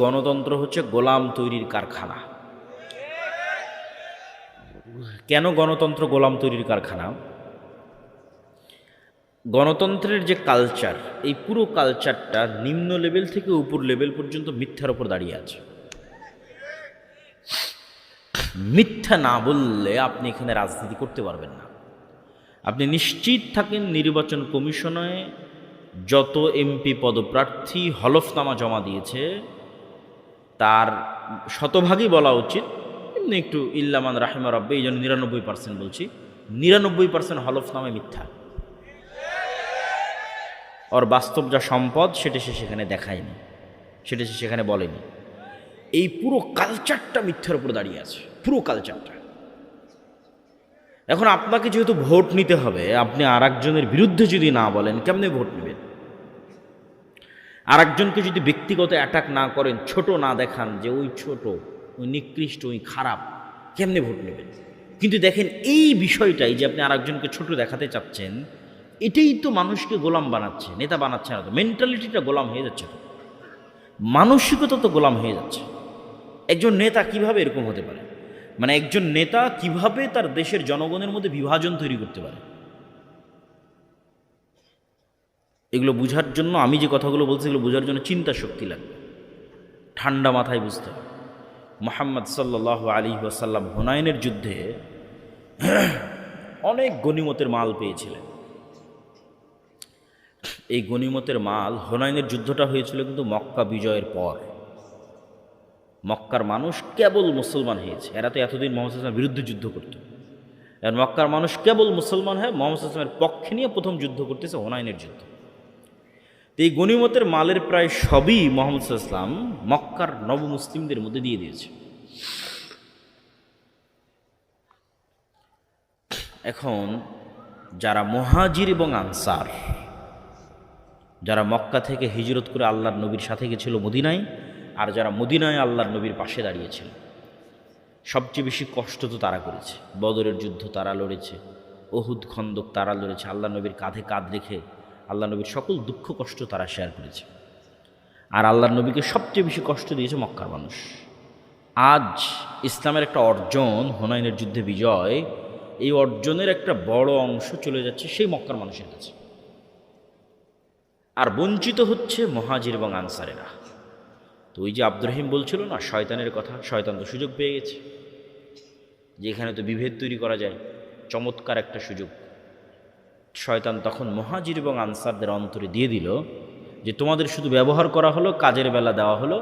গণতন্ত্র হচ্ছে গোলাম তৈরির কারখানা। কেন গণতন্ত্র গোলাম তৈরির কারখানা? গণতন্ত্রের যে কালচার, এই পুরো কালচারটা নিম্ন লেভেল থেকে উপর লেভেল পর্যন্ত মিথ্যার ওপর দাঁড়িয়ে আছে। মিথ্যা না বললে আপনি এখানে রাজনীতি করতে পারবেন না। আপনি নিশ্চিত থাকেন নির্বাচন কমিশনে যত এমপি পদপ্রার্থী হলফনামা জমা দিয়েছে তার শতভাগই বলা উচিত, এমনি একটু ইল্লামান রাহিমা রব্বে, এই জন্য 99% বলছি, 99% হলফনামায় মিথ্যা। ওর বাস্তব যা সম্পদ সেটা সে সেখানে দেখায়নি, সেটা সে সেখানে বলেনি। এই পুরো কালচারটা মিথ্যার উপর দাঁড়িয়ে আছে, পুরো কালচারটা। এখন আপনাকে যেহেতু ভোট নিতে হবে, আপনি আর একজনের বিরুদ্ধে যদি না বলেন কেমনে ভোট নেবেন? আর একজনকে যদি ব্যক্তিগত অ্যাটাক না করেন, ছোট না দেখান যে ওই ছোট, ওই নিকৃষ্ট, ওই খারাপ, কেমনে ভোট নেবেন? কিন্তু দেখেন এই বিষয়টাই যে আপনি আর একজনকে ছোট দেখাতে চাচ্ছেন, এটাই তো মানুষকে গোলাম বানাচ্ছে, নেতা বানাচ্ছে না তো। মেন্টালিটিটা গোলাম হয়ে যাচ্ছে, তো মানসিকতা তো গোলাম হয়ে যাচ্ছে। একজন নেতা কিভাবে এরকম হতে পারে? মানে একজন নেতা কিভাবে তার দেশের জনগণের মধ্যে বিভাজন তৈরি করতে পারে? এগুলো বোঝার জন্য, আমি যে কথাগুলো বলছি এগুলো বোঝার জন্য চিন্তা শক্তি লাগবে, ঠান্ডা মাথায় বুঝতে হবে। মুহাম্মদ সাল্লাল্লাহু আলাইহি ওয়াসাল্লাম হুনাইনের যুদ্ধে অনেক গনিমতের মাল পেয়েছিলেন। এই গনিমতের মাল, হুনাইনের যুদ্ধটা হয়েছিল কিন্তু মক্কা বিজয়ের পর। মক্কার মানুষ কেবল মুসলমান হয়েছে, এরা তো এতদিন মুহাম্মদ সাল্লাল্লাহু আলাইহি ওয়াসাল্লামের বিরুদ্ধে যুদ্ধ করত। আর মক্কার মানুষ কেবল মুসলমান হয়ে মুহাম্মদ সাল্লাল্লাহু আলাইহি ওয়াসাল্লামের পক্ষে নিয়ে প্রথম যুদ্ধ করতেছে, হুনাইনের যুদ্ধ। এই গনিমতের মালের প্রায় সবই মুহাম্মদ সাল্লাল্লাহু আলাইহি ওয়াসাল্লাম মক্কার নবমুসলিমদের মধ্যে দিয়ে দিয়েছে। এখন যারা মুহাজির এবং আনসার, যারা মক্কা থেকে হিজরত করে আল্লাহর নবীর সাথে গেছিল মদিনায়, আর যারা মদিনায় আল্লাহর নবীর পাশে দাঁড়িয়েছিল, সবচেয়ে বেশি কষ্ট তো তারা করেছে। বদরের যুদ্ধ তারা লড়েছে, উহুদ খন্দক তারা লড়েছে, আল্লাহ নবীর কাঁধে কাঁধ রেখে আল্লাহ নবীর সকল দুঃখ কষ্ট তারা শেয়ার করেছে। আর আল্লাহর নবীকে সবচেয়ে বেশি কষ্ট দিয়েছে মক্কার মানুষ। আজ ইসলামের একটা অর্জন, হুনাইনের যুদ্ধে বিজয়, এই অর্জনের একটা বড় অংশ চলে যাচ্ছে সেই মক্কার মানুষের কাছে, আর বঞ্চিত হচ্ছে মুহাজির এবং আনসারেরা। তো ওই যে আব্দুর রহিম বলছিল না শয়তানের কথা, শয়তান তো সুযোগ পেয়ে গেছে যে এখানে তো বিভেদ তৈরি করা যায়, চমৎকার একটা সুযোগ। শয়তান তখন মুহাজির এবং আনসারদের অন্তরে দিয়ে দিল যে তোমাদের শুধু ব্যবহার করা হলো, কাজের বেলা দেওয়া হলো